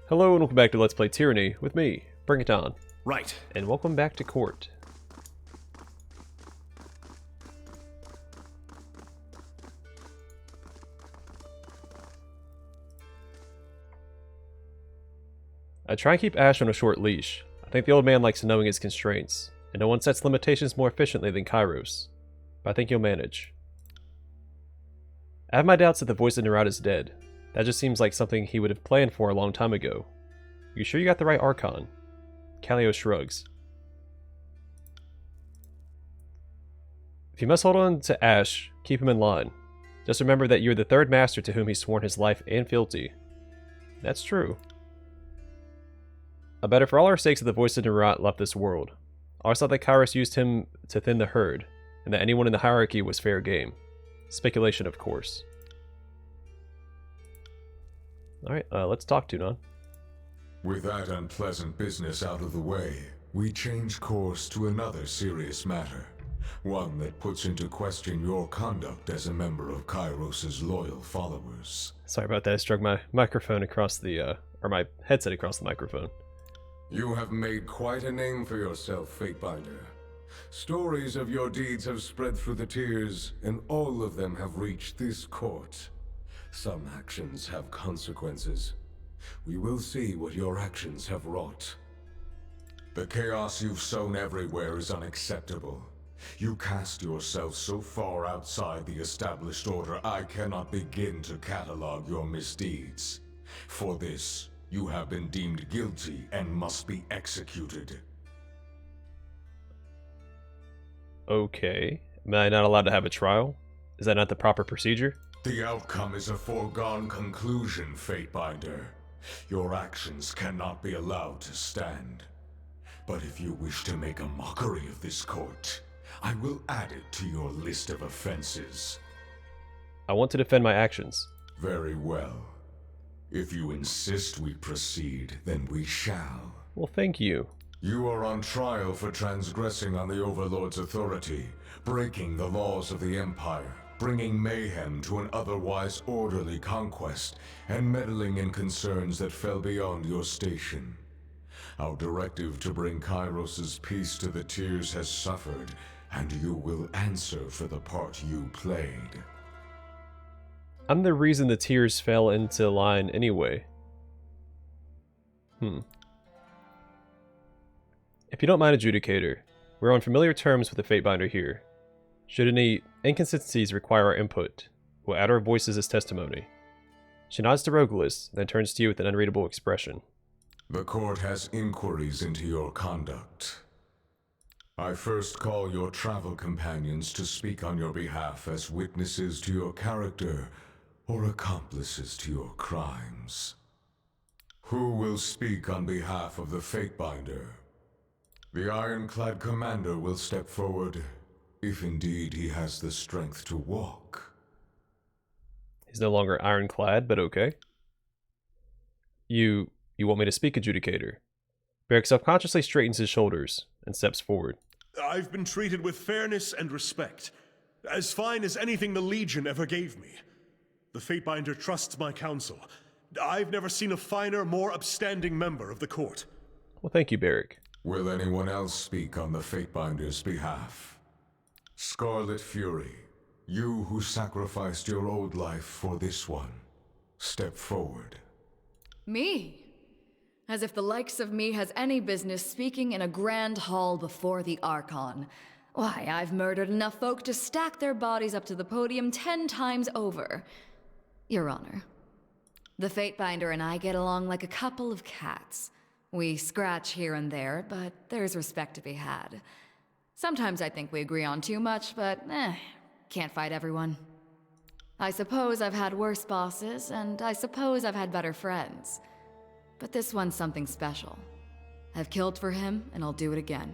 Hello and welcome back to Let's Play Tyranny with me, Bring It On. Right. And welcome back to court. I try and keep Ash on a short leash. I think the old man likes knowing his constraints, and no one sets limitations more efficiently than Kyros. But I think he'll manage. I have my doubts that the voice in the route is dead. That just seems like something he would have planned for a long time ago. You sure you got the right Archon? Kyros shrugs. If you must hold on to Ash, keep him in line. Just remember that you're the third master to whom he's sworn his life and fealty. That's true. I bet for all our sakes that the voice in the route left this world. I always thought that Kyros used him to thin the herd, and that anyone in the hierarchy was fair game. Speculation, of course. Alright, let's talk, Tunon. With that unpleasant business out of the way, we change course to another serious matter. One that puts into question your conduct as a member of Kyros' loyal followers. Sorry about that, I struck my microphone across the, or my headset across the microphone. You have made quite a name for yourself, Fatebinder. Stories of your deeds have spread through the tiers, and all of them have reached this court. Some actions have consequences. We will see what your actions have wrought. The chaos you've sown everywhere is unacceptable. You cast yourself so far outside the established order, I cannot begin to catalog your misdeeds. For this, you have been deemed guilty and must be executed. Okay. Am I not allowed to have a trial? Is that not the proper procedure? The outcome is a foregone conclusion, Fatebinder. Your actions cannot be allowed to stand. But if you wish to make a mockery of this court, I will add it to your list of offenses. I want to defend my actions. Very well. If you insist we proceed, then we shall. Well, thank you. You are on trial for transgressing on the Overlord's authority, breaking the laws of the Empire, bringing mayhem to an otherwise orderly conquest, and meddling in concerns that fell beyond your station. Our directive to bring Kyros' peace to the tiers has suffered, and you will answer for the part you played. I'm the reason the tiers fell into line anyway. If you don't mind, Adjudicator, we're on familiar terms with the Fatebinder here. Should any inconsistencies require our input, we'll add our voices as testimony. She nods to Rogulis, then turns to you with an unreadable expression. The court has inquiries into your conduct. I first call your travel companions to speak on your behalf as witnesses to your character or accomplices to your crimes. Who will speak on behalf of the Fatebinder? The ironclad commander will step forward, if indeed he has the strength to walk. He's no longer ironclad, but okay. You want me to speak, Adjudicator? Beric subconsciously straightens his shoulders and steps forward. I've been treated with fairness and respect. As fine as anything the Legion ever gave me. The Fatebinder trusts my counsel. I've never seen a finer, more upstanding member of the court. Well, thank you, Beric. Will anyone else speak on the Fatebinder's behalf? Scarlet Fury, you who sacrificed your old life for this one, step forward. Me? As if the likes of me has any business speaking in a grand hall before the Archon. Why, I've murdered enough folk to stack their bodies up to the podium 10 times over. Your Honor, the Fatebinder and I get along like a couple of cats. We scratch here and there, but there's respect to be had. Sometimes I think we agree on too much, but can't fight everyone. I suppose I've had worse bosses, and I suppose I've had better friends. But this one's something special. I've killed for him, and I'll do it again.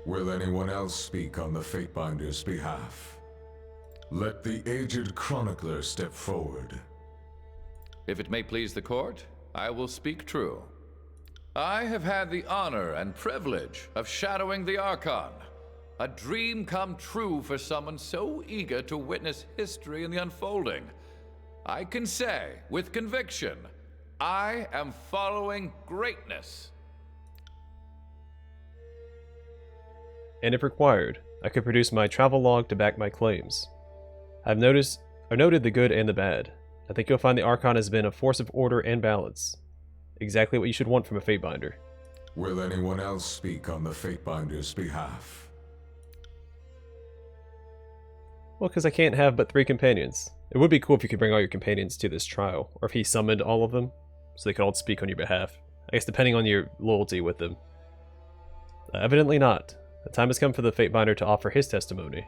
Will anyone else speak on the Fatebinder's behalf? Let the aged chronicler step forward. If it may please the court, I will speak true. I have had the honor and privilege of shadowing the Archon. A dream come true for someone so eager to witness history in the unfolding. I can say, with conviction, I am following greatness. And if required, I could produce my travel log to back my claims. I've noted the good and the bad. I think you'll find the Archon has been a force of order and balance. Exactly what you should want from a Fatebinder. Will anyone else speak on the Fatebinder's behalf? Well, because I can't have but 3 companions. It would be cool if you could bring all your companions to this trial, or if he summoned all of them, so they could all speak on your behalf. I guess depending on your loyalty with them. Evidently not. The time has come for the Fatebinder to offer his testimony.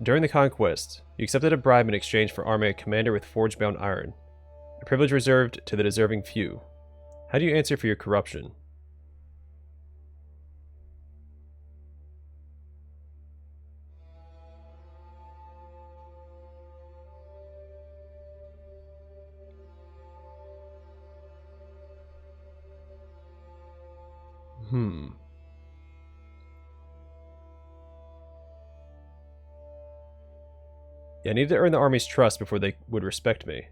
During the conquest, you accepted a bribe in exchange for arming a commander with forge-bound iron, a privilege reserved to the deserving few. How do you answer for your corruption? Yeah, I need to earn the army's trust before they would respect me.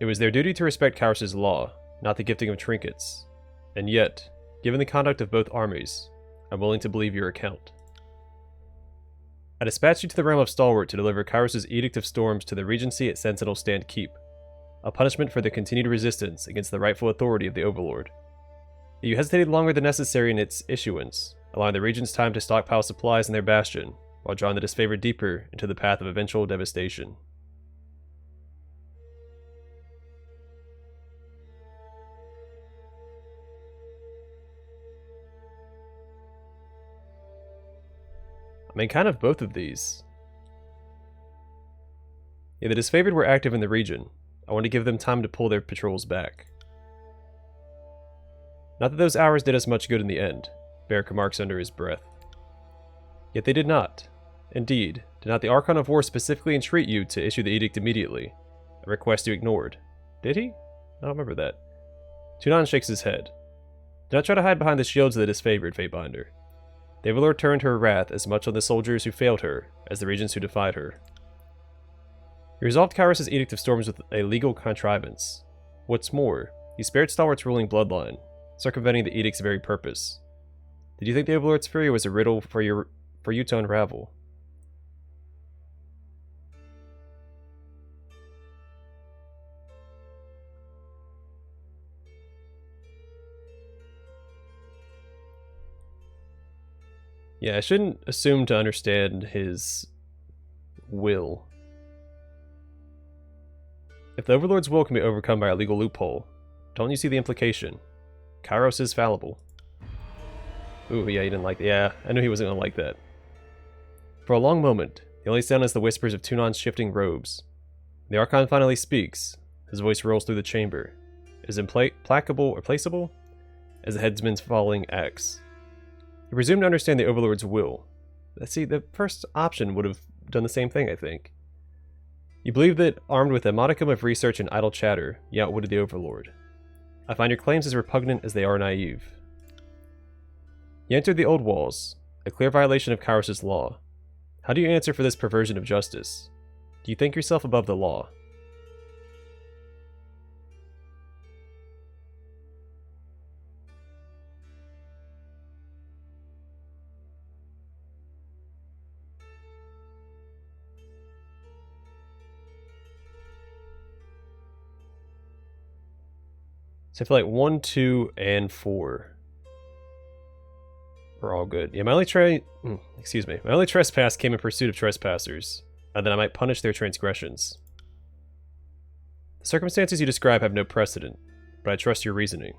It was their duty to respect Kyros' law, not the gifting of trinkets. And yet, given the conduct of both armies, I'm willing to believe your account. I dispatched you to the realm of Stalwart to deliver Kyros' Edict of Storms to the Regency at Sentinel Stand Keep, a punishment for the continued resistance against the rightful authority of the Overlord. You hesitated longer than necessary in its issuance, allowing the Regents time to stockpile supplies in their bastion, while drawing the disfavored deeper into the path of eventual devastation. I mean, kind of both of these. Yeah, the disfavored were active in the region. I want to give them time to pull their patrols back. Not that those hours did us much good in the end, Beric remarks under his breath. Yet they did not. Indeed, did not the Archon of War specifically entreat you to issue the edict immediately? A request you ignored. Did he? I don't remember that. Tunon shakes his head. Do not try to hide behind the shields of the disfavored, Fatebinder. The Overlord turned her wrath as much on the soldiers who failed her as the Regents who defied her. He resolved Kyros' Edict of Storms with a legal contrivance. What's more, he spared Stalwart's ruling bloodline, circumventing the edict's very purpose. Did you think the Overlord's fury was a riddle for you to unravel? Yeah, I shouldn't assume to understand his will. If the Overlord's will can be overcome by a legal loophole, don't you see the implication? Kyros is fallible. Ooh, yeah, he didn't like that. Yeah, I knew he wasn't going to like that. For a long moment, the only sound is the whispers of Tunon's shifting robes. The Archon finally speaks. His voice rolls through the chamber. As implacable or placeable as the headsman's falling axe. He presumed to understand the Overlord's will. See, the first option would have done the same thing, I think. You believe that, armed with a modicum of research and idle chatter, you outwitted the Overlord. I find your claims as repugnant as they are naive. You entered the Old Walls, a clear violation of Kyros' law. How do you answer for this perversion of justice? Do you think yourself above the law? So I feel like 1, 2, and 4 are all good. Yeah, my only trespass came in pursuit of trespassers, and that I might punish their transgressions. The circumstances you describe have no precedent, but I trust your reasoning.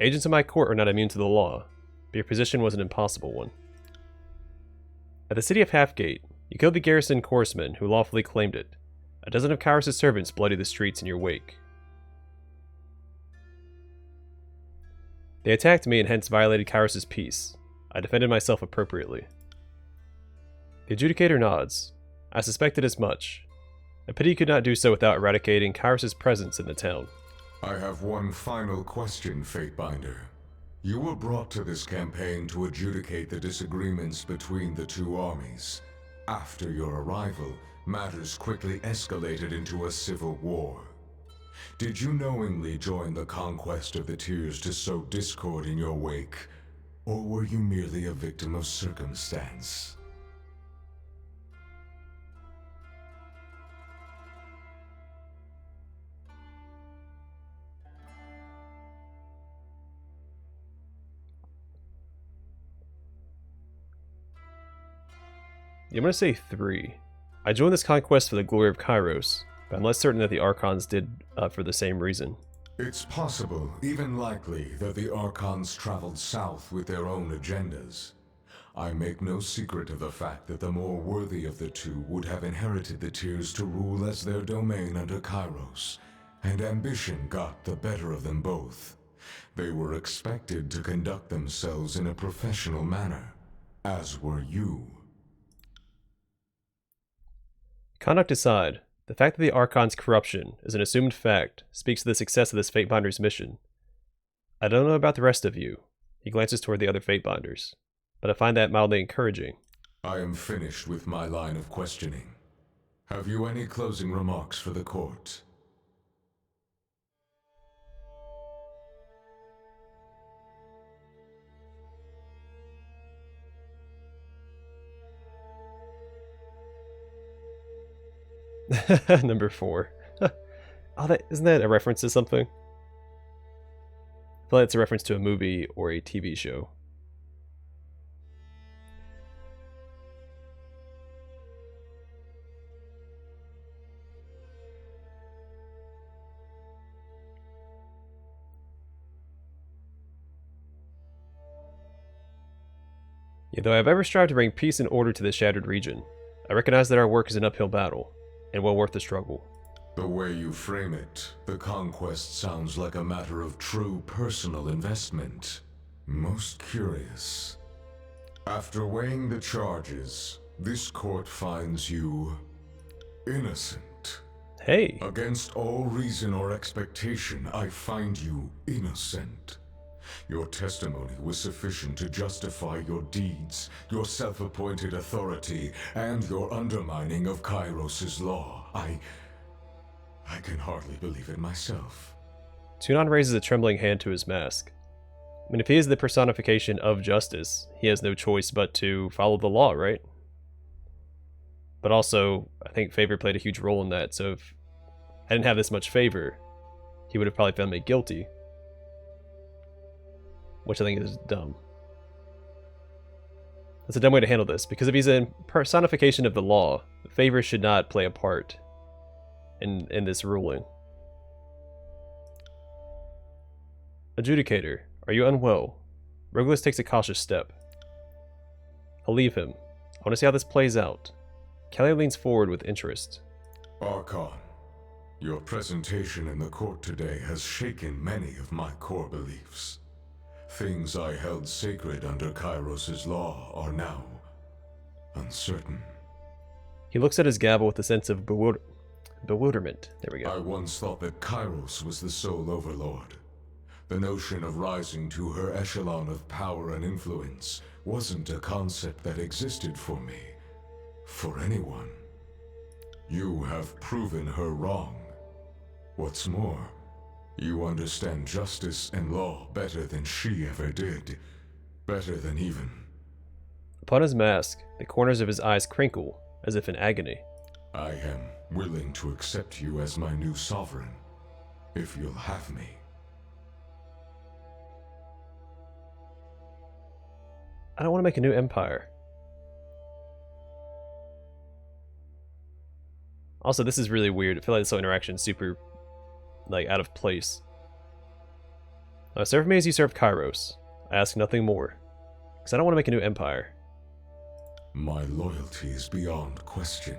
Agents of my court are not immune to the law, but your position was an impossible one. At the city of Halfgate, you killed the garrison coursemen who lawfully claimed it. A dozen of Kyros' servants bloodied the streets in your wake. They attacked me and hence violated Kyros' peace. I defended myself appropriately. The adjudicator nods. I suspected as much. A pity you could not do so without eradicating Kyros' presence in the town. I have one final question, Fatebinder. You were brought to this campaign to adjudicate the disagreements between the two armies. After your arrival, matters quickly escalated into a civil war. Did you knowingly join the conquest of the Tears to sow discord in your wake, or were you merely a victim of circumstance? Yeah, I'm going to say 3. I joined this conquest for the glory of Kyros, but I'm less certain that the Archons did for the same reason. It's possible, even likely, that the Archons traveled south with their own agendas. I make no secret of the fact that the more worthy of the two would have inherited the Tears to rule as their domain under Kyros, and ambition got the better of them both. They were expected to conduct themselves in a professional manner, as were you. Conduct aside, the fact that the Archon's corruption is an assumed fact speaks to the success of this Fatebinder's mission. I don't know about the rest of you. He glances toward the other Fatebinders, but I find that mildly encouraging. I am finished with my line of questioning. Have you any closing remarks for the court? Number 4. Oh, isn't that a reference to something? I feel like it's a reference to a movie or a TV show. Yeah, though I've ever strived to bring peace and order to this shattered region, I recognize that our work is an uphill battle, and well worth the struggle. The way you frame it, the conquest sounds like a matter of true personal investment. Most curious. After weighing the charges, this court finds you innocent. Hey! Against all reason or expectation, I find you innocent. Your testimony was sufficient to justify your deeds, your self-appointed authority, and your undermining of Kyros' law. I can hardly believe it myself. Tunon raises a trembling hand to his mask. I mean, if he is the personification of justice, he has no choice but to follow the law, right? But also, I think favor played a huge role in that, so if I didn't have this much favor, he would have probably found me guilty. Which I think is dumb. That's a dumb way to handle this, because if he's a personification of the law, favor should not play a part in this ruling. Adjudicator, are you unwell? Regulus takes a cautious step. I'll leave him. I want to see how this plays out. Kelly leans forward with interest. Archon, your presentation in the court today has shaken many of my core beliefs. Things I held sacred under Kyros' law are now uncertain. He looks at his gavel with a sense of bewilderment. There we go. I once thought that Kyros was the sole overlord. The notion of rising to her echelon of power and influence wasn't a concept that existed for me, for anyone. You have proven her wrong. What's more, you understand justice and law better than she ever did. Better than even. Upon his mask, the corners of his eyes crinkle, as if in agony. I am willing to accept you as my new sovereign, if you'll have me. I don't want to make a new empire. Also, this is really weird. I feel like this whole interaction is super, out of place. Serve me as you serve Kyros. I ask nothing more. Because I don't want to make a new empire. My loyalty is beyond question.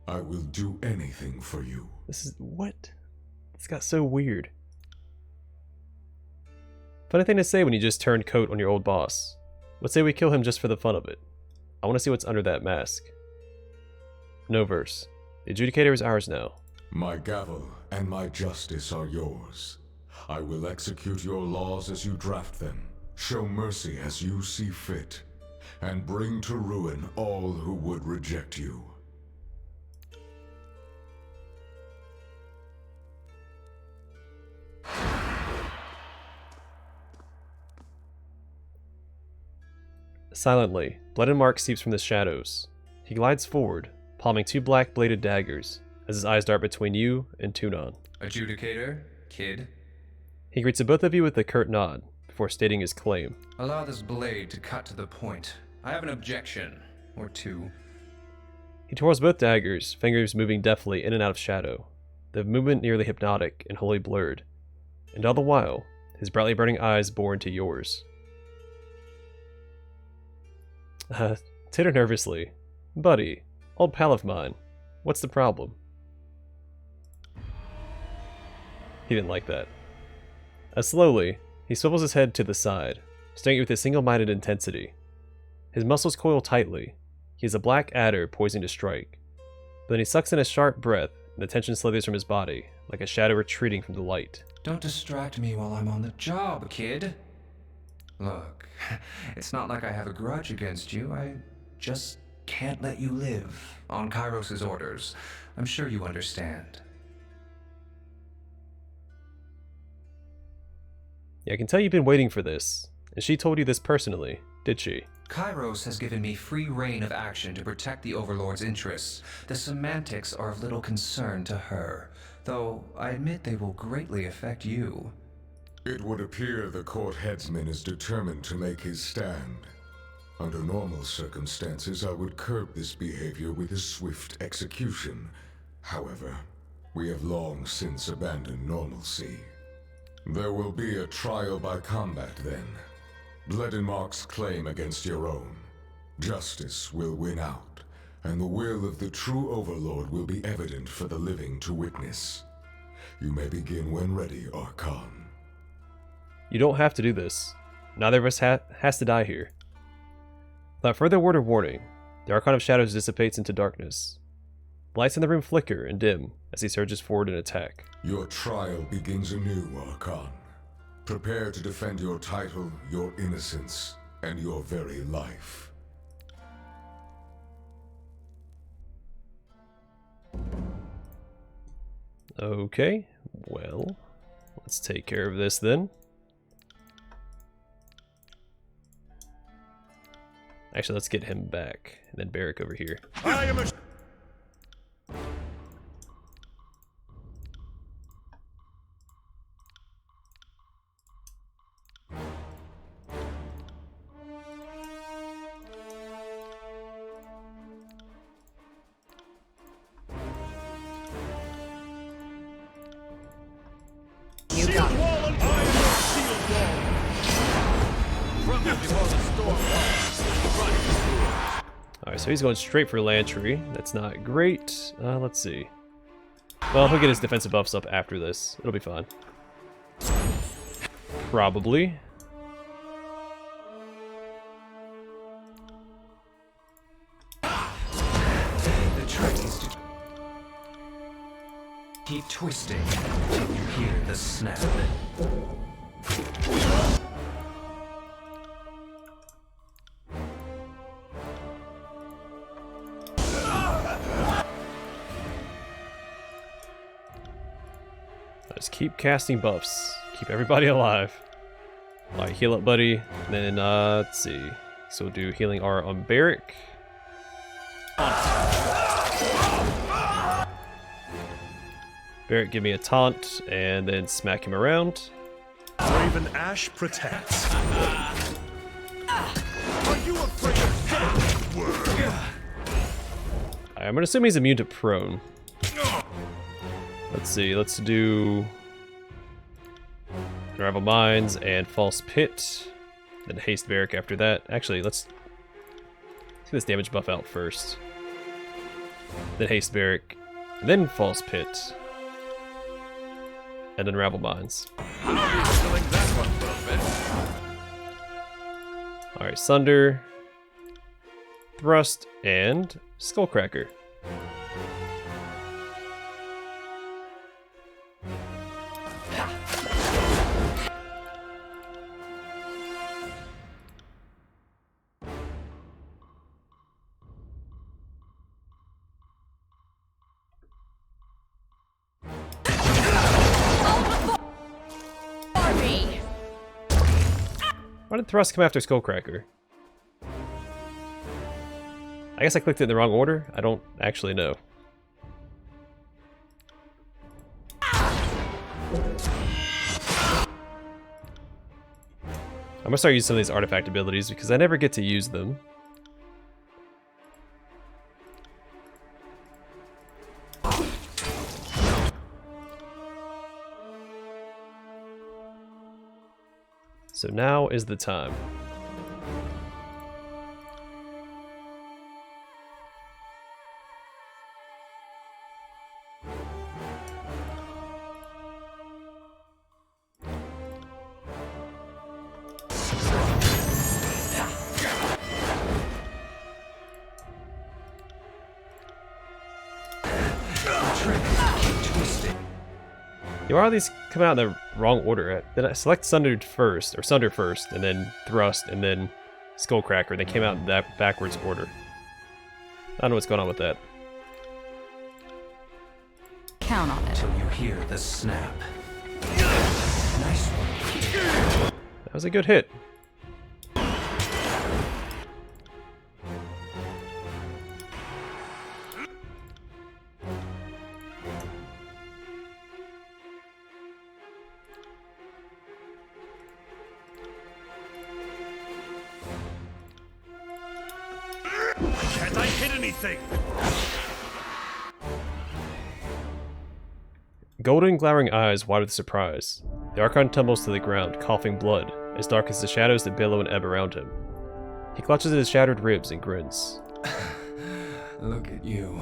I will do anything for you. This is... what? This got so weird. Funny thing to say when you just turned coat on your old boss. Let's say we kill him just for the fun of it. I want to see what's under that mask. No verse. The adjudicator is ours now. My gavel and my justice are yours. I will execute your laws as you draft them, show mercy as you see fit, and bring to ruin all who would reject you. Silently, blood and mark seeps from the shadows. He glides forward, palming 2 black-bladed daggers, as his eyes dart between you and Tunon. Adjudicator, kid. He greets the both of you with a curt nod, before stating his claim. Allow this blade to cut to the point. I have an objection, or two. He twirls both daggers, fingers moving deftly in and out of shadow, the movement nearly hypnotic and wholly blurred, and all the while, his brightly burning eyes bore into yours. Titter nervously. Buddy, old pal of mine, what's the problem? He didn't like that. As slowly, he swivels his head to the side, staring at you with a single-minded intensity. His muscles coil tightly. He is a black adder poising to strike. But then he sucks in a sharp breath, and the tension slithers from his body, like a shadow retreating from the light. Don't distract me while I'm on the job, kid. Look, it's not like I have a grudge against you. I just can't let you live on Kyros' orders. I'm sure you understand. Yeah, I can tell you've been waiting for this. And she told you this personally, did she? Kyros has given me free reign of action to protect the Overlord's interests. The semantics are of little concern to her, though I admit they will greatly affect you. It would appear the court headsman is determined to make his stand. Under normal circumstances, I would curb this behavior with a swift execution. However, we have long since abandoned normalcy. There will be a trial by combat then. Bledenmark's claim against your own. Justice will win out, and the will of the true Overlord will be evident for the living to witness. You may begin when ready, Archon. You don't have to do this. Neither of us has to die here. Without further word of warning, the Archon of Shadows dissipates into darkness. The lights in the room flicker and dim as he surges forward in attack. Your trial begins anew, Archon. Prepare to defend your title, your innocence, and your very life. Okay, well, let's take care of this then. Actually, let's get him back, and then Barrick over here. I am a... You got it. Alright, so he's going straight for Lantry. That's not great. Let's see. Well, he'll get his defensive buffs up after this. It'll be fine. Probably. The trick is to keep twisting until you hear the snap. Just keep casting buffs. Keep everybody alive. Alright, heal up, buddy. And then, let's see. So we'll do healing aura on Barrick. Barrick, give me a taunt, and then smack him around. Raven Ash protects. Are you afraid of death, worm? I'm gonna assume he's immune to prone. Let's see, let's do Rival Minds and False Pit, then Haste Barrick after that. Actually, let's get this damage buff out first. Then Haste Barrick, and then False Pit, and then Rival Minds. Alright, Sunder, Thrust, and Skullcracker. Why did Thrust come after Skullcracker? I guess I clicked it in the wrong order? I don't actually know. I'm gonna start using some of these artifact abilities because I never get to use them. So now is the time. Yeah, why are these coming out in the wrong order? Then I select Sunder first, and then Thrust, and then Skullcracker. They came out in that backwards order. I don't know what's going on with that. Count on it. Till you hear the snap. Nice one. That was a good hit. Can't I hit anything? Golden glowering eyes wide with surprise. The Archon tumbles to the ground, coughing blood, as dark as the shadows that billow and ebb around him. He clutches at his shattered ribs and grins. Look at you.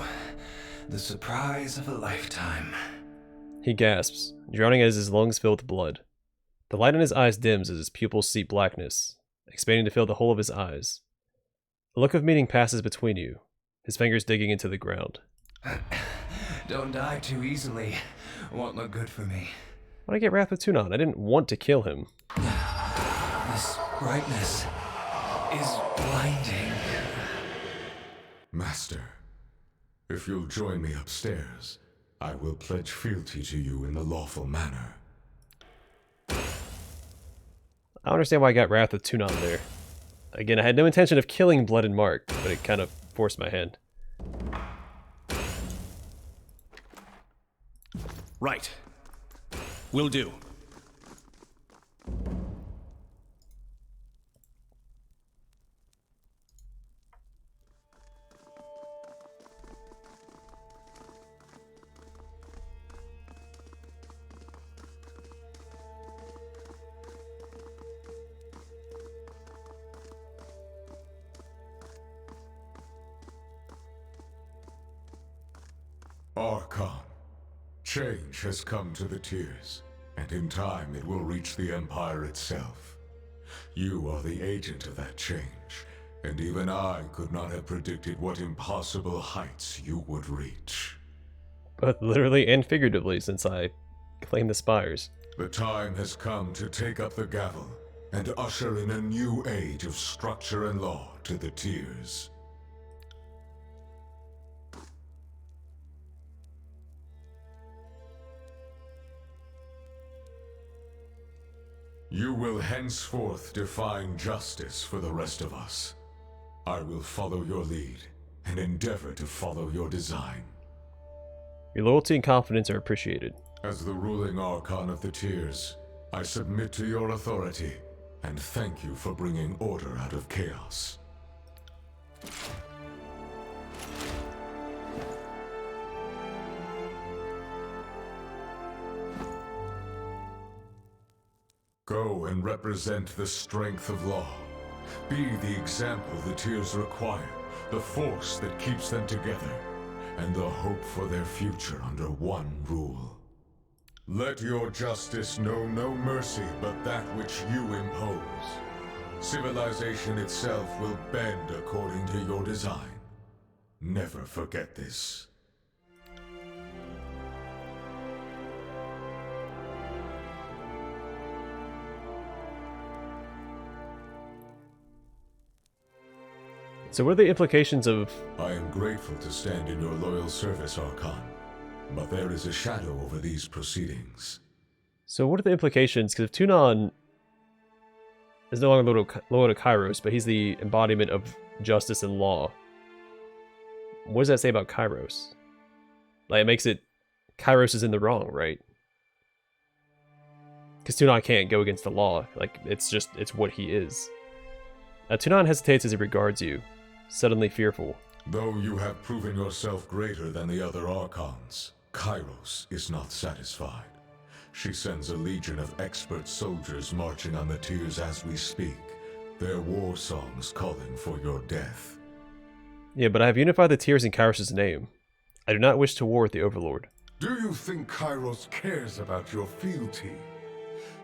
The surprise of a lifetime. He gasps, drowning as his lungs fill with blood. The light in his eyes dims as his pupils seep blackness, expanding to fill the whole of his eyes. A look of meaning passes between you, his fingers digging into the ground. Don't die too easily. Won't look good for me. Why'd I get Wrath with Tunon? I didn't want to kill him. This brightness is blinding. Master, if you'll join me upstairs, I will pledge fealty to you in the lawful manner. I don't understand why I got Wrath with Tunon there. Again, I had no intention of killing Blood and Mark, but it kind of forced my hand. Right. Will do. Archon, change has come to the Tiers, and in time it will reach the Empire itself. You are the agent of that change, and even I could not have predicted what impossible heights you would reach. Both literally and figuratively, since I claimed the spires. The time has come to take up the gavel and usher in a new age of structure and law to the Tiers. You will henceforth define justice for the rest of us. I will follow your lead and endeavor to follow your design. Your loyalty and confidence are appreciated. As the ruling Archon of the Tiers, I submit to your authority and thank you for bringing order out of chaos. Go and represent the strength of law. Be the example the Tiers require, the force that keeps them together, and the hope for their future under one rule. Let your justice know no mercy but that which you impose. Civilization itself will bend according to your design. Never forget this. So what are the implications of... I am grateful to stand in your loyal service, Archon, but there is a shadow over these proceedings. So what are the implications? Because if Tunon is no longer loyal to Kyros, but he's the embodiment of justice and law, what does that say about Kyros? Like, it makes it Kyros is in the wrong, right? Because Tunon can't go against the law. Like, it's what he is. Tunon hesitates as he regards you, suddenly fearful. Though you have proven yourself greater than the other Archons, Kyros is not satisfied. She sends a legion of expert soldiers marching on the tiers as we speak, their war songs calling for your death. Yeah, but I have unified the tiers in Kyros' name. I do not wish to war with the Overlord. Do you think Kyros cares about your fealty?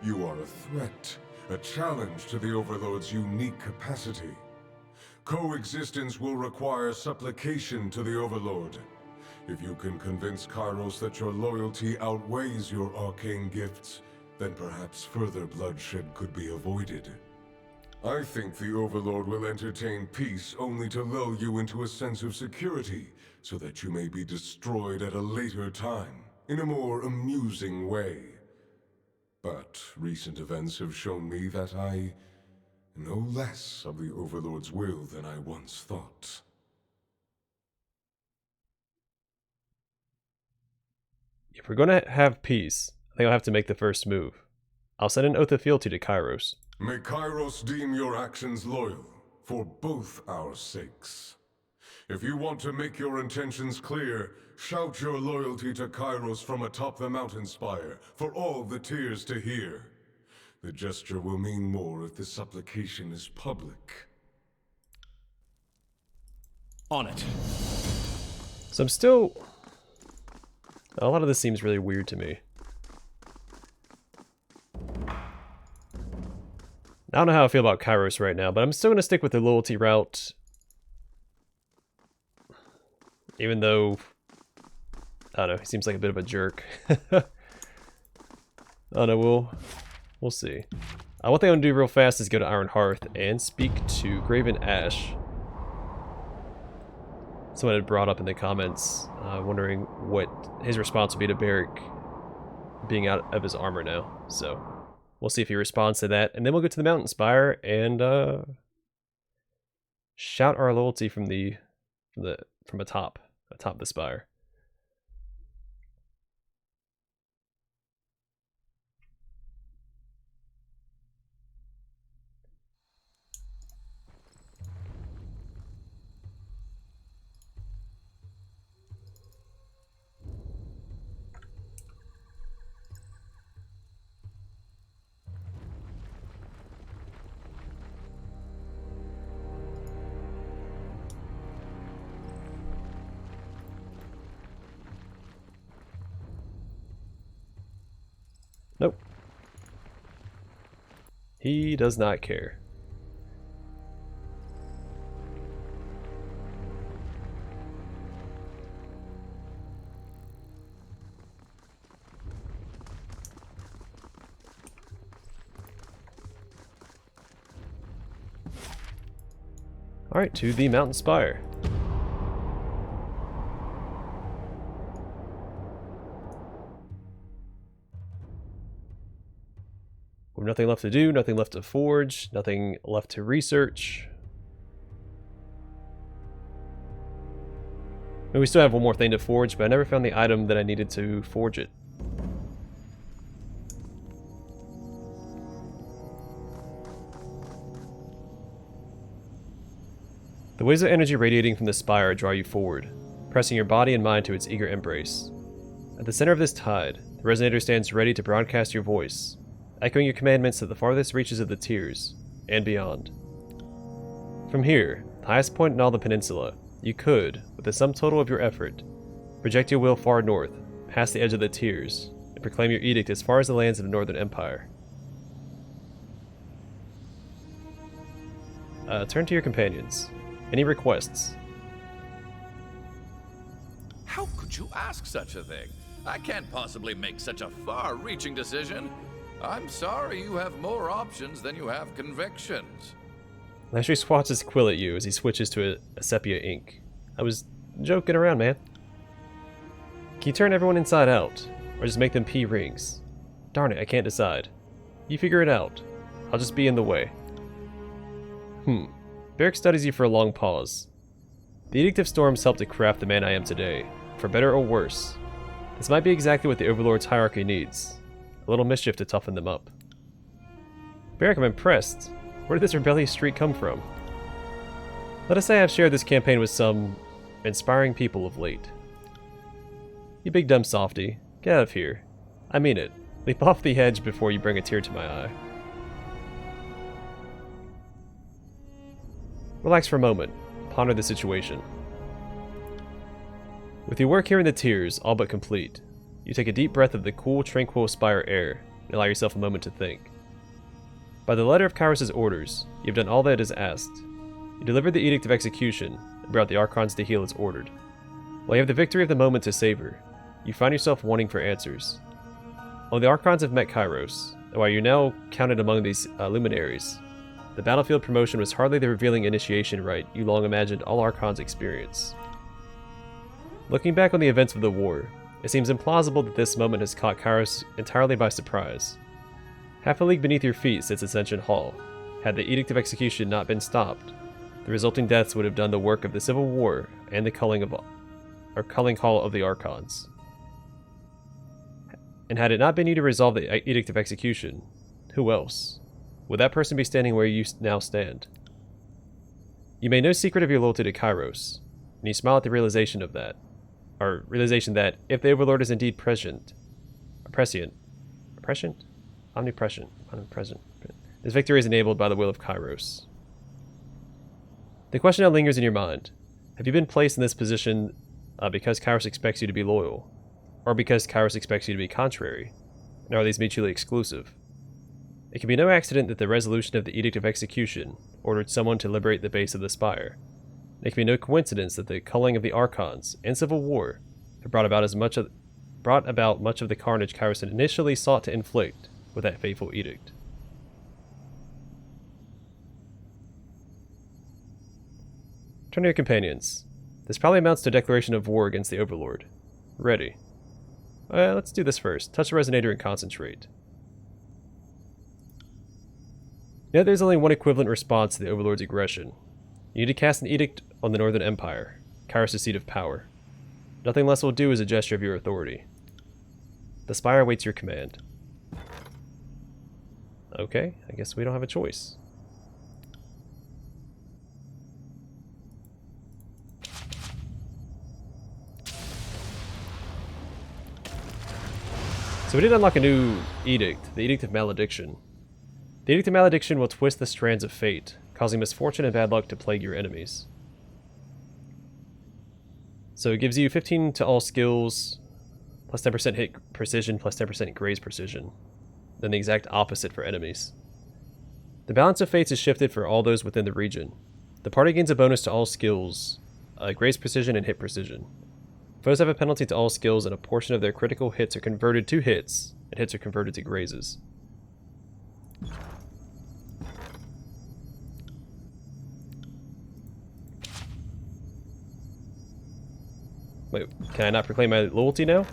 You are a threat, a challenge to the Overlord's unique capacity. Coexistence will require supplication to the Overlord. If you can convince Kyros that your loyalty outweighs your arcane gifts, then perhaps further bloodshed could be avoided. I think the Overlord will entertain peace only to lull you into a sense of security, so that you may be destroyed at a later time, in a more amusing way. But recent events have shown me that I know less of the Overlord's will than I once thought. If we're going to have peace, I think I'll have to make the first move. I'll send an oath of fealty to Kyros. May Kyros deem your actions loyal, for both our sakes. If you want to make your intentions clear, shout your loyalty to Kyros from atop the mountain spire, for all the tiers to hear. The gesture will mean more if the supplication is public. On it. So I'm still... A lot of this seems really weird to me. I don't know how I feel about Kyros right now, but I'm still going to stick with the loyalty route. Even though, I don't know, he seems like a bit of a jerk. I don't know, we'll see. One thing I'm going to do real fast is go to Iron Hearth and speak to Graven Ash. Someone had brought up in the comments, wondering what his response would be to Barrick being out of his armor now. So we'll see if he responds to that, and then we'll go to the Mountain Spire and shout our loyalty from atop the spire. Nope. He does not care. Alright, to the Mountain Spire. We have nothing left to do, nothing left to forge, nothing left to research. And we still have one more thing to forge, but I never found the item that I needed to forge it. The waves of energy radiating from the spire draw you forward, pressing your body and mind to its eager embrace. At the center of this tide, the resonator stands ready to broadcast your voice, echoing your commandments to the farthest reaches of the tiers, and beyond. From here, the highest point in all the peninsula, you could, with the sum total of your effort, project your will far north, past the edge of the tiers, and proclaim your edict as far as the lands of the Northern Empire. Turn to your companions. Any requests? How could you ask such a thing? I can't possibly make such a far-reaching decision. I'm sorry you have more options than you have convictions. Lashley swats his quill at you as he switches to a sepia ink. I was joking around, man. Can you turn everyone inside out? Or just make them pee rings? Darn it, I can't decide. You figure it out. I'll just be in the way. Barrick studies you for a long pause. The Edict of Storms helped to craft the man I am today, for better or worse. This might be exactly what the Overlord's hierarchy needs. A little mischief to toughen them up. Barrack, I'm impressed. Where did this rebellious streak come from? Let us say I've shared this campaign with some inspiring people of late. You big dumb softy, get out of here. I mean it. Leap off the edge before you bring a tear to my eye. Relax for a moment. Ponder the situation. With your work here in the tears all but complete, you take a deep breath of the cool, tranquil Spire air and allow yourself a moment to think. By the letter of Kyros' orders, you have done all that is asked. You delivered the Edict of Execution and brought the Archons to heal as ordered. While you have the victory of the moment to savor, you find yourself wanting for answers. While the Archons have met Kyros, and while you're now counted among these luminaries, the battlefield promotion was hardly the revealing initiation rite you long imagined all Archons experience. Looking back on the events of the war, it seems implausible that this moment has caught Kyros entirely by surprise. Half a league beneath your feet sits Ascension Hall. Had the Edict of Execution not been stopped, the resulting deaths would have done the work of the Civil War and the culling hall of the Archons. And had it not been you to resolve the Edict of Execution, who else? Would that person be standing where you now stand? You made no secret of your loyalty to Kyros, and you smile at the realization of that. Or realization that, if the Overlord is indeed omnipresent, this victory is enabled by the will of Kyros. The question now lingers in your mind. Have you been placed in this position because Kyros expects you to be loyal? Or because Kyros expects you to be contrary? And are these mutually exclusive? It can be no accident that the resolution of the Edict of Execution ordered someone to liberate the base of the Spire. It can be no coincidence that the culling of the Archons and Civil War have brought about much of the carnage Kyros had initially sought to inflict with that fateful edict. Turn to your companions. This probably amounts to a declaration of war against the Overlord. Ready. Let's do this first. Touch the resonator and concentrate. Now there's only one equivalent response to the Overlord's aggression. You need to cast an edict on the Northern Empire, Kyros' seat of power. Nothing less will do as a gesture of your authority. The Spire awaits your command. Okay, I guess we don't have a choice. So we did unlock a new edict, the Edict of Malediction. The Edict of Malediction will twist the strands of fate, causing misfortune and bad luck to plague your enemies. So it gives you 15 to all skills, plus 10% hit precision, plus 10% graze precision. Then the exact opposite for enemies. The balance of fates is shifted for all those within the region. The party gains a bonus to all skills, graze precision and hit precision. Foes have a penalty to all skills, and a portion of their critical hits are converted to hits, and hits are converted to grazes. Wait, can I not proclaim my loyalty now?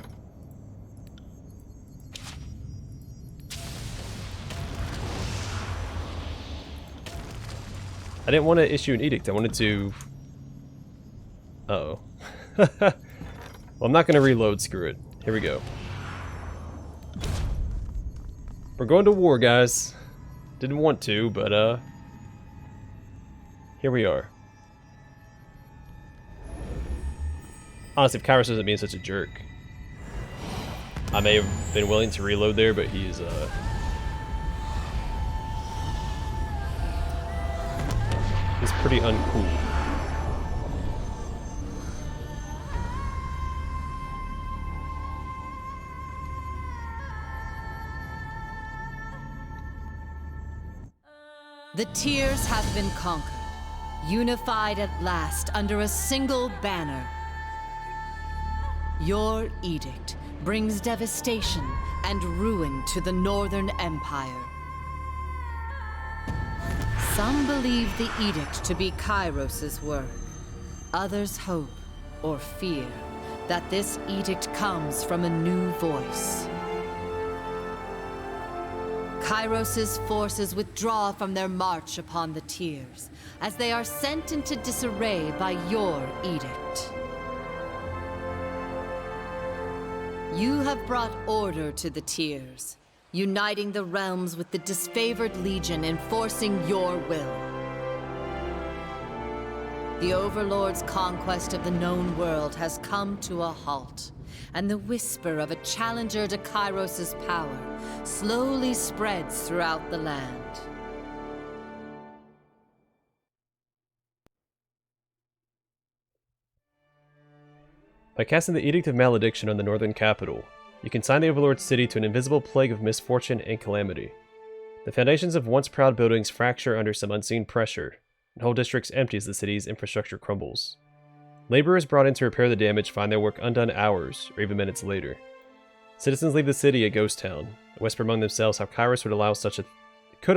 I didn't want to issue an edict, I wanted to... Uh-oh. Well, I'm not going to reload, screw it. Here we go. We're going to war, guys. Didn't want to, but, here we are. Honestly, if Kyros isn't being such a jerk, I may have been willing to reload there, but he's pretty uncool. The Tears have been conquered, unified at last under a single banner. Your edict brings devastation and ruin to the Northern Empire. Some believe the edict to be Kyros' work. Others hope, or fear, that this edict comes from a new voice. Kyros' forces withdraw from their march upon the Tiers, as they are sent into disarray by your edict. You have brought order to the Tiers, uniting the realms with the disfavored Legion, enforcing your will. The Overlord's conquest of the known world has come to a halt, and the whisper of a challenger to Kyros' power slowly spreads throughout the land. By casting the Edict of Malediction on the northern capital, you consign the Overlord's city to an invisible plague of misfortune and calamity. The foundations of once proud buildings fracture under some unseen pressure, and whole districts empty as the city's infrastructure crumbles. Laborers brought in to repair the damage find their work undone hours or even minutes later. Citizens leave the city a ghost town, and whisper among themselves how Kyros could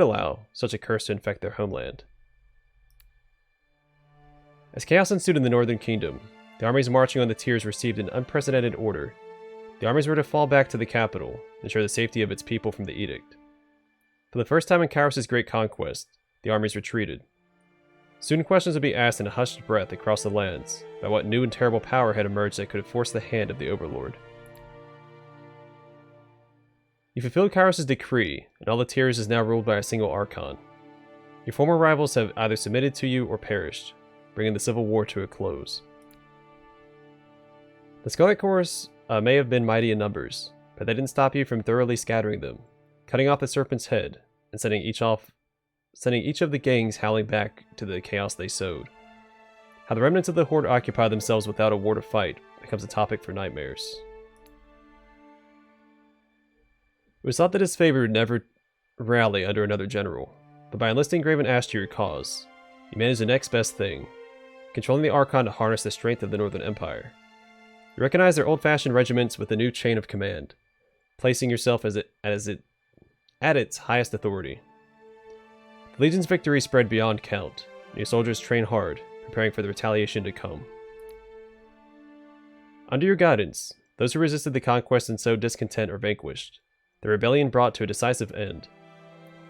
allow such a curse to infect their homeland. As chaos ensued in the Northern Kingdom, the armies marching on the Tiers received an unprecedented order. The armies were to fall back to the capital and ensure the safety of its people from the edict. For the first time in Kyros' great conquest, the armies retreated. Soon questions would be asked in a hushed breath across the lands about what new and terrible power had emerged that could have forced the hand of the Overlord. You fulfilled Kyros' decree, and all the Tiers is now ruled by a single Archon. Your former rivals have either submitted to you or perished, bringing the civil war to a close. The Scarlet Corps may have been mighty in numbers, but they didn't stop you from thoroughly scattering them, cutting off the Serpent's head, and sending each of the gangs howling back to the chaos they sowed. How the remnants of the Horde occupy themselves without a war to fight becomes a topic for nightmares. It was thought that Disfavored would never rally under another general, but by enlisting Graven Ash to your cause, you managed the next best thing, controlling the Archon to harness the strength of the Northern Empire. You recognize their old-fashioned regiments with a new chain of command, placing yourself at its highest authority. The Legion's victory spread beyond count, and your soldiers train hard, preparing for the retaliation to come. Under your guidance, those who resisted the conquest and sowed discontent are vanquished, the rebellion brought to a decisive end.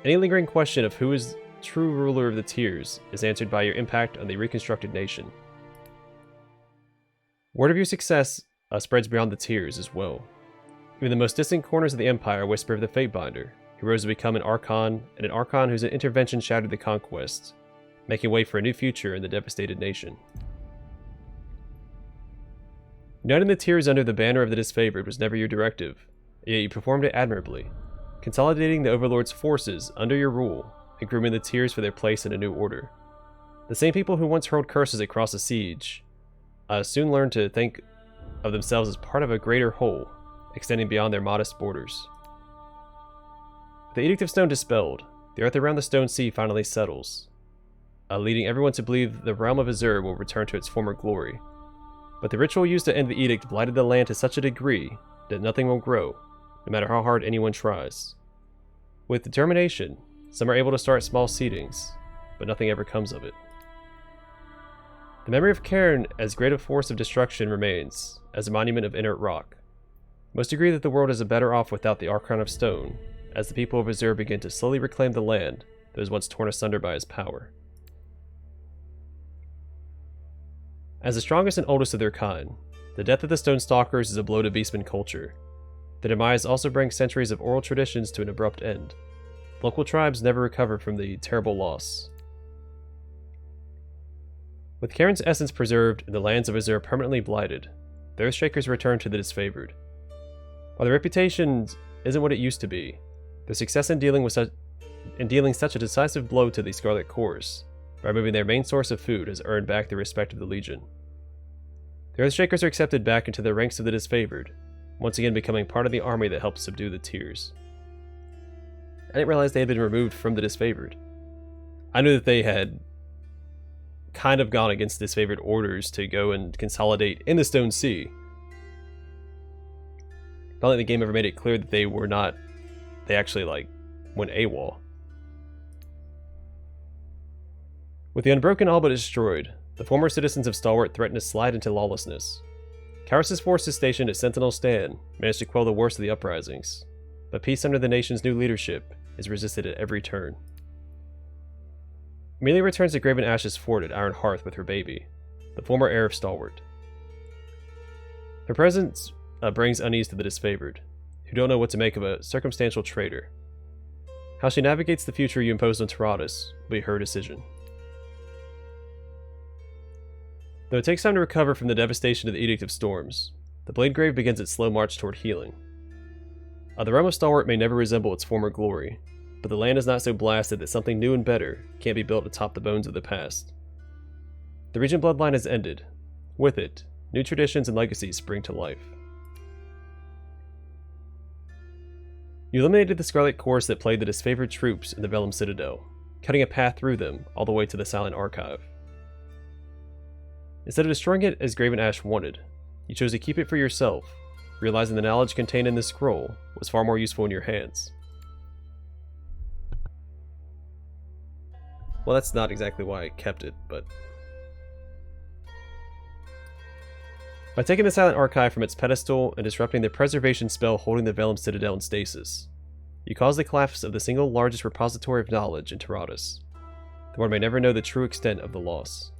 Any lingering question of who is true ruler of the Tiers is answered by your impact on the reconstructed nation. Word of your success spreads beyond the Tiers as well. Even the most distant corners of the Empire whisper of the Fatebinder, who rose to become an Archon, and an Archon whose intervention shattered the conquest, making way for a new future in the devastated nation. Uniting the Tiers under the banner of the Disfavored was never your directive, yet you performed it admirably, consolidating the Overlord's forces under your rule and grooming the Tiers for their place in a new order. The same people who once hurled curses across a siege soon learned to think of themselves as part of a greater whole, extending beyond their modest borders. With the Edict of Stone dispelled, the earth around the Stone Sea finally settles, leading everyone to believe the realm of Azure will return to its former glory. But the ritual used to end the edict blighted the land to such a degree that nothing will grow, no matter how hard anyone tries. With determination, some are able to start small seedings, but nothing ever comes of it. The memory of Cairn as great a force of destruction remains, as a monument of inert rock. Most agree that the world is better off without the Archon of Stone, as the people of Azure begin to slowly reclaim the land that was once torn asunder by his power. As the strongest and oldest of their kind, the death of the Stone Stalkers is a blow to Beastman culture. The demise also brings centuries of oral traditions to an abrupt end. Local tribes never recover from the terrible loss. With Cairn's essence preserved and the lands of Azure permanently blighted, the Earthshakers return to the Disfavored. While their reputation isn't what it used to be, their success in dealing such a decisive blow to the Scarlet Corps, by removing their main source of food, has earned back the respect of the Legion. The Earthshakers are accepted back into the ranks of the Disfavored, once again becoming part of the army that helped subdue the Tiers. I didn't realize they had been removed from the Disfavored. I knew that they had kind of gone against Disfavored orders to go and consolidate in the Stone Sea. I don't think the game ever made it clear that they actually went AWOL. With the Unbroken all but destroyed, the former citizens of Stalwart threatened to slide into lawlessness. Kyros' forces stationed at Sentinel Stan managed to quell the worst of the uprisings, but peace under the nation's new leadership is resisted at every turn. Amelia returns to Graven Ash's fort at Iron Hearth with her baby, the former heir of Stalwart. Her presence brings unease to the disfavored, who don't know what to make of a circumstantial traitor. How she navigates the future you imposed on Taradas will be her decision. Though it takes time to recover from the devastation of the Edict of Storms, the Bladegrave begins its slow march toward healing. The realm of Stalwart may never resemble its former glory, but the land is not so blasted that something new and better can't be built atop the bones of the past. The Regent bloodline has ended. With it, new traditions and legacies spring to life. You eliminated the Scarlet Course that plagued the disfavored troops in the Vellum Citadel, cutting a path through them all the way to the Silent Archive. Instead of destroying it as Graven Ash wanted, you chose to keep it for yourself, realizing the knowledge contained in this scroll was far more useful in your hands. Well, that's not exactly why I kept it, but... By taking the Silent Archive from its pedestal and disrupting the preservation spell holding the Vellum Citadel in stasis, you caused the collapse of the single largest repository of knowledge in Taradas. The world may never know the true extent of the loss.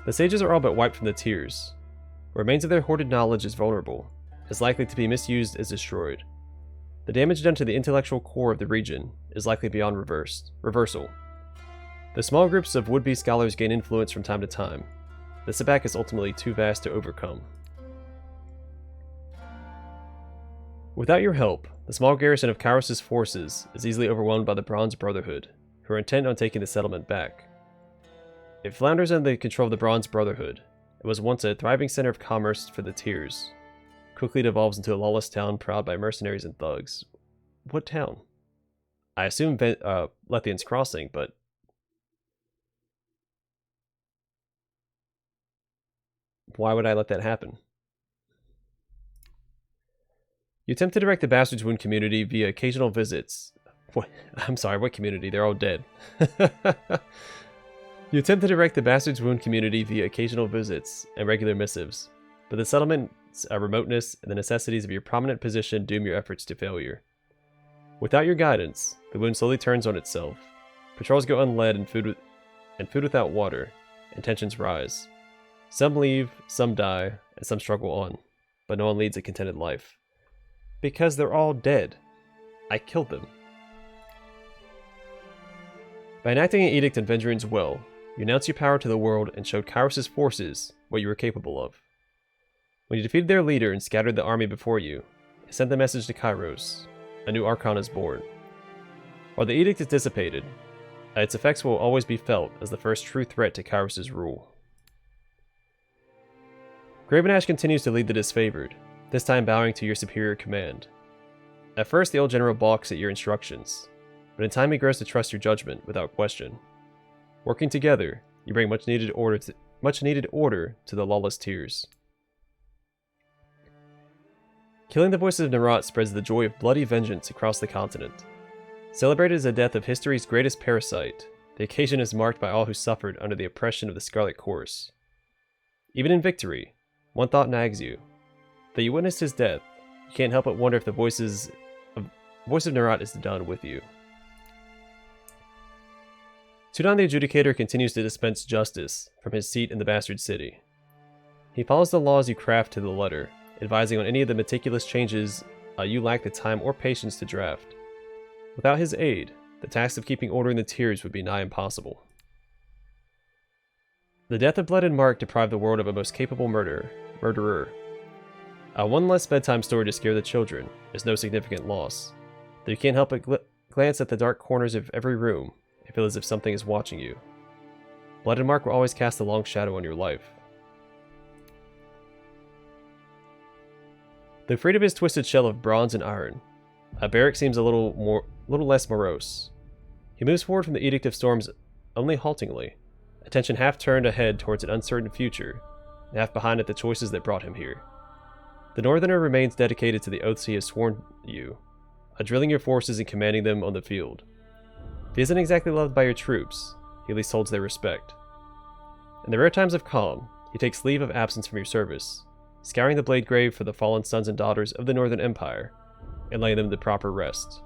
The sages are all but wiped from the tiers. What remains of their hoarded knowledge is vulnerable, is likely to be misused as destroyed. The damage done to the intellectual core of the region is likely beyond reversal. Though small groups of would-be scholars gain influence from time to time, the setback is ultimately too vast to overcome. Without your help, the small garrison of Kyros' forces is easily overwhelmed by the Bronze Brotherhood, who are intent on taking the settlement back. It flounders under the control of the Bronze Brotherhood. It was once a thriving center of commerce for the tiers. Quickly devolves into a lawless town prowled by mercenaries and thugs. What town? I assume Lethian's Crossing, but... why would I let that happen? You attempt to direct the Bastard's Wound community via occasional visits. What? I'm sorry, what community? They're all dead. You attempt to direct the Bastard's Wound community via occasional visits and regular missives, but the settlement's remoteness and the necessities of your prominent position doom your efforts to failure. Without your guidance, the wound slowly turns on itself. Patrols go unled and food without water, and tensions rise. Some leave, some die, and some struggle on, but no one leads a contented life. Because they're all dead. I killed them. By enacting an edict on Vengeance Well, you announced your power to the world and showed Kyros' forces what you were capable of. When you defeated their leader and scattered the army before you, it sent the message to Kyros. A new Archon is born. While the edict is dissipated, its effects will always be felt as the first true threat to Kyros' rule. Graven Ash continues to lead the disfavored, this time bowing to your superior command. At first, the old general balks at your instructions, but in time he grows to trust your judgment without question. Working together, you bring much needed order to the lawless tiers. Killing the voices of Nerat spreads the joy of bloody vengeance across the continent. Celebrated as the death of history's greatest parasite, the occasion is marked by all who suffered under the oppression of the Scarlet Course. Even in victory, one thought nags you. Though you witnessed his death, you can't help but wonder if the voice of Nerat is done with you. Tudon the Adjudicator continues to dispense justice from his seat in the Bastard City. He follows the laws you craft to the letter, advising on any of the meticulous changes you lack the time or patience to draft. Without his aid, the task of keeping order in the tiers would be nigh impossible. The death of Blood and Mark deprived the world of a most capable murderer. One less bedtime story to scare the children is no significant loss, though you can't help but glance at the dark corners of every room and feel as if something is watching you. Blood and Mark will always cast a long shadow on your life. Though freed of his twisted shell of bronze and iron, Barrick seems a little less morose. He moves forward from the Edict of Storms only haltingly, attention half turned ahead towards an uncertain future, and half behind at the choices that brought him here. The Northerner remains dedicated to the oaths he has sworn you, drilling your forces and commanding them on the field. If he isn't exactly loved by your troops, he at least holds their respect. In the rare times of calm, he takes leave of absence from your service, scouring the Bladegrave for the fallen sons and daughters of the Northern Empire, and laying them to proper rest.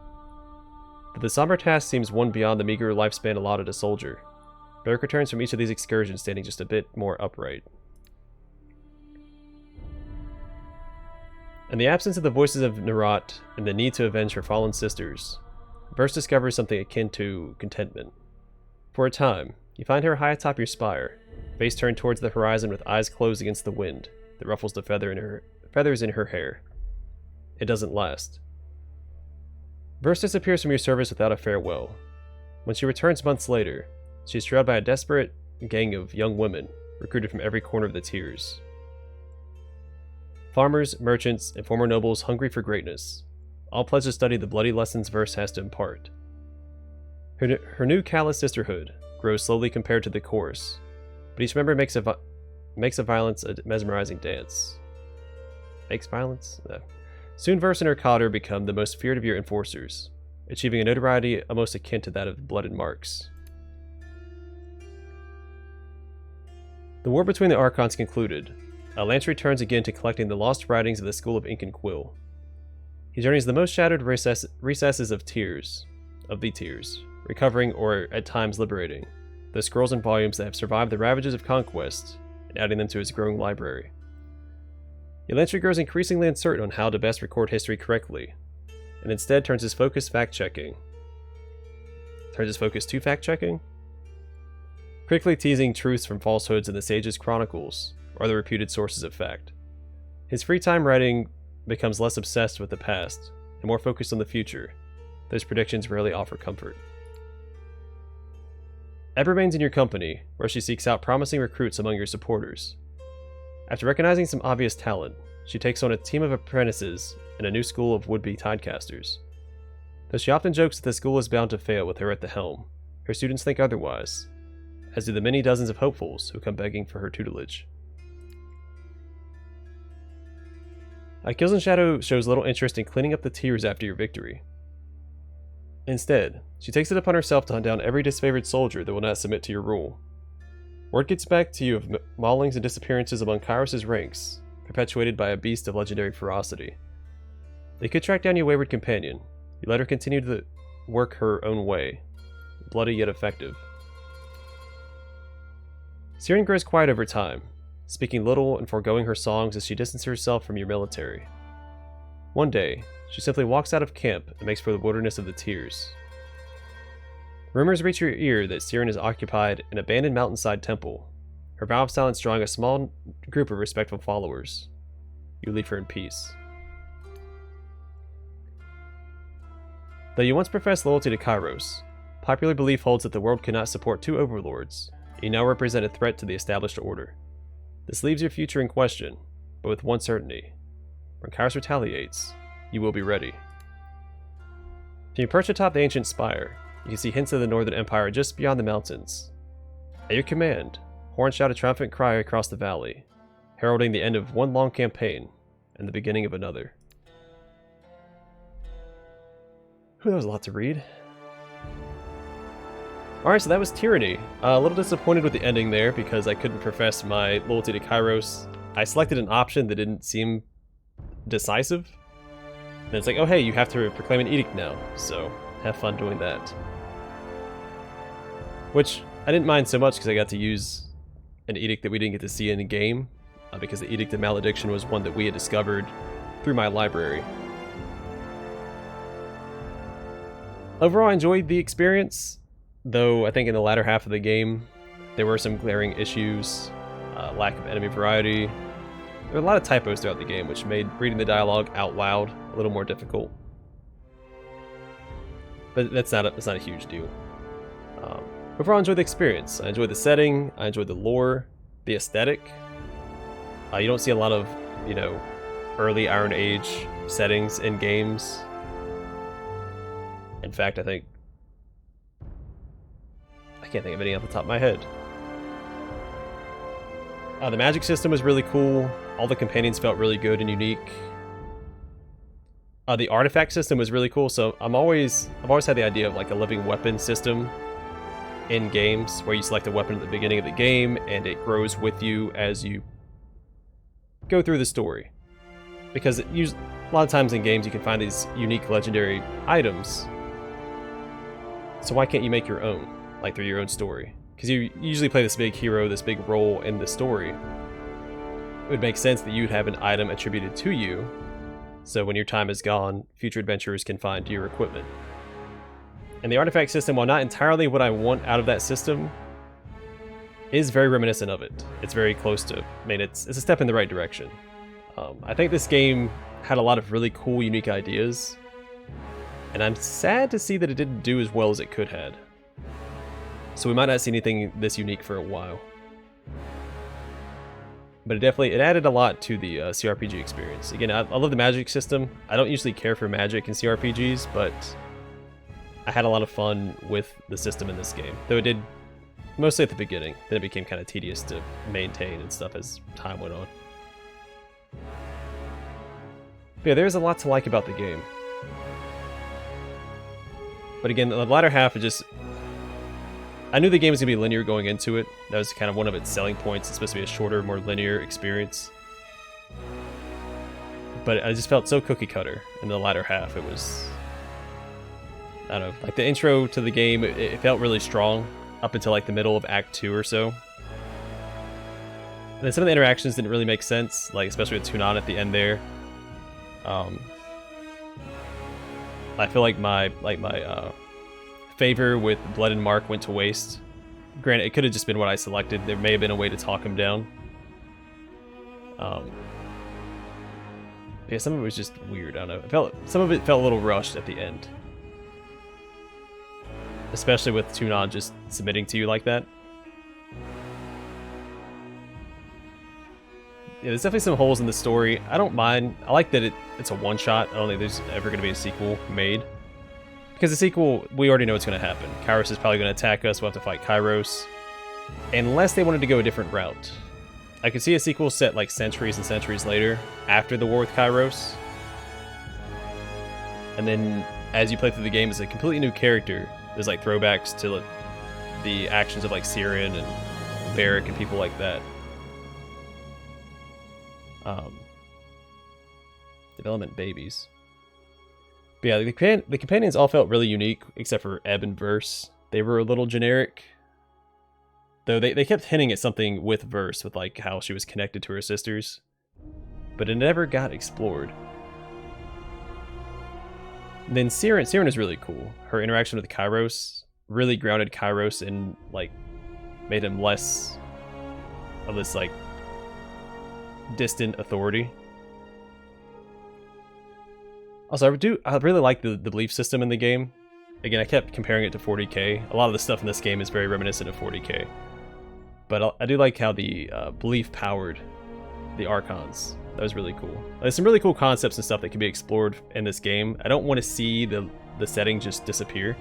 But the somber task seems one beyond the meager lifespan allotted a soldier. Beric returns from each of these excursions standing just a bit more upright. In the absence of the voices of Nerat and the need to avenge her fallen sisters, Verse discovers something akin to contentment. For a time, you find her high atop your spire, face turned towards the horizon with eyes closed against the wind that ruffles the feathers in her hair. It doesn't last. Verse disappears from your service without a farewell. When she returns months later, she is trailed by a desperate gang of young women recruited from every corner of the tiers. Farmers, merchants, and former nobles hungry for greatness, all pledged to study the bloody lessons Verse has to impart. Her new callous sisterhood grows slowly compared to the chorus, but each member makes of violence a mesmerizing dance. Makes violence? No. Soon Verse and her cadre become the most feared of your enforcers, achieving a notoriety almost akin to that of Blood and Marks. The war between the Archons concluded. Lance returns again to collecting the lost writings of the School of Ink and Quill. He journeys the most shattered recesses of the Tears, recovering or at times liberating the scrolls and volumes that have survived the ravages of conquest and adding them to his growing library. Elantri grows increasingly uncertain on how to best record history correctly, and instead turns his focus to fact-checking. Critically teasing truths from falsehoods in the Sage's chronicles or the reputed sources of fact. His free time writing becomes less obsessed with the past and more focused on the future. Those predictions rarely offer comfort. Ebb remains in your company, where she seeks out promising recruits among your supporters. After recognizing some obvious talent, she takes on a team of apprentices and a new school of would-be tidecasters. Though she often jokes that the school is bound to fail with her at the helm, her students think otherwise, as do the many dozens of hopefuls who come begging for her tutelage. Kills and Shadow shows little interest in cleaning up the Tears after your victory. Instead, she takes it upon herself to hunt down every disfavored soldier that will not submit to your rule. Word gets back to you of maulings and disappearances among Kyros' ranks, perpetuated by a beast of legendary ferocity. They could track down your wayward companion. You let her continue to work her own way, bloody yet effective. Siren grows quiet over time, speaking little and foregoing her songs as she distances herself from your military. One day, she simply walks out of camp and makes for the wilderness of the Tears. Rumors reach your ear that Siren has occupied an abandoned mountainside temple, her vow of silence drawing a small group of respectful followers. You leave her in peace. Though you once professed loyalty to Kyros, popular belief holds that the world cannot support two overlords, and you now represent a threat to the established order. This leaves your future in question, but with one certainty. When Kyros retaliates, you will be ready. From you perch atop the ancient spire, you can see hints of the Northern Empire just beyond the mountains. At your command, horns shout a triumphant cry across the valley, heralding the end of one long campaign and the beginning of another. That was a lot to read. Alright, so that was Tyranny. A little disappointed with the ending there because I couldn't profess my loyalty to Kyros. I selected an option that didn't seem decisive. And it's like, oh hey, you have to proclaim an edict now, so have fun doing that. Which I didn't mind so much because I got to use an edict that we didn't get to see in the game, because the Edict of Malediction was one that we had discovered through my library. Overall, I enjoyed the experience, though I think in the latter half of the game there were some glaring issues, lack of enemy variety. There were a lot of typos throughout the game, which made reading the dialogue out loud a little more difficult. But that's not a huge deal. Overall, I enjoyed the experience. I enjoyed the setting, I enjoyed the lore, the aesthetic. You don't see a lot of, early Iron Age settings in games. In fact, I can't think of any off the top of my head. The magic system was really cool. All the companions felt really good and unique. The artifact system was really cool. So I've always had the idea of like a living weapon system in games where you select a weapon at the beginning of the game and it grows with you as you go through the story. Because a lot of times in games you can find these unique legendary items. So why can't you make your own, like through your own story? Because you usually play this big hero, this big role in the story. It would make sense that you'd have an item attributed to you, so when your time is gone, future adventurers can find your equipment. And the artifact system, while not entirely what I want out of that system, is very reminiscent of it. It's very close to, I mean, it's a step in the right direction. I think this game had a lot of really cool, unique ideas, and I'm sad to see that it didn't do as well as it could have. So we might not see anything this unique for a while. But it added a lot to the CRPG experience. Again, I love the magic system. I don't usually care for magic in CRPGs, but I had a lot of fun with the system in this game. Though it did mostly at the beginning. Then it became kind of tedious to maintain and stuff as time went on. But yeah, there's a lot to like about the game. But again, the latter half is just... I knew the game was going to be linear going into it. That was kind of one of its selling points. It's supposed to be a shorter, more linear experience. But I just felt so cookie cutter in the latter half. It was... I don't know. Like the intro to the game, it felt really strong up until like the middle of Act 2 or so. And then some of the interactions didn't really make sense, like especially with Tunon at the end there. I feel like my favor with Blood and Mark went to waste. Granted, it could have just been what I selected. There may have been a way to talk him down. Yeah, some of it was just weird. I don't know. Some of it felt a little rushed at the end. Especially with Tunon just submitting to you like that. Yeah, there's definitely some holes in the story. I don't mind. I like that it's a one-shot. I don't think there's ever going to be a sequel made. Because the sequel, we already know what's going to happen. Kyros is probably going to attack us. We'll have to fight Kyros. Unless they wanted to go a different route. I could see a sequel set like centuries and centuries later, after the war with Kyros. And then, as you play through the game as a completely new character, there's like throwbacks to the actions of like Siren and Varric and people like that. Development babies. But yeah, the companions all felt really unique, except for Ebb and Verse. They were a little generic. Though they kept hinting at something with Verse, with like how she was connected to her sisters. But it never got explored. And then Siren is really cool. Her interaction with Kyros really grounded Kyros and like made him less of this like distant authority. Also, I really like the belief system in the game. Again, I kept comparing it to 40k. A lot of the stuff in this game is very reminiscent of 40k. But I do like how the belief powered the Archons. That was really cool. There's some really cool concepts and stuff that can be explored in this game. I don't want to see the setting just disappear.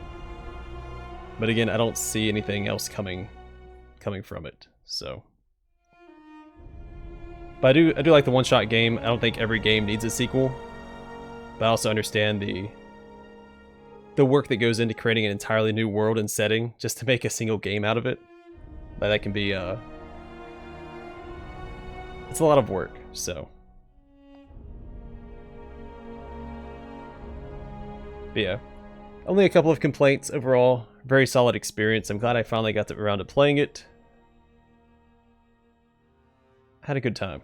But again, I don't see anything else coming from it. So, but I do like the one-shot game. I don't think every game needs a sequel. But I also understand the work that goes into creating an entirely new world and setting just to make a single game out of it. But that can be it's a lot of work, so. But yeah, only a couple of complaints overall. Very solid experience. I'm glad I finally got around to playing it. Had a good time.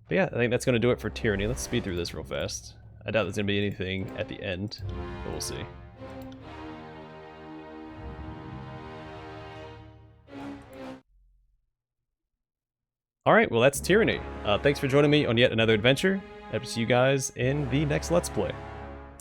But yeah, I think that's going to do it for Tyranny. Let's speed through this real fast. I doubt there's going to be anything at the end, but we'll see. Alright, well that's Tyranny. Thanks for joining me on yet another adventure. I hope to see you guys in the next Let's Play.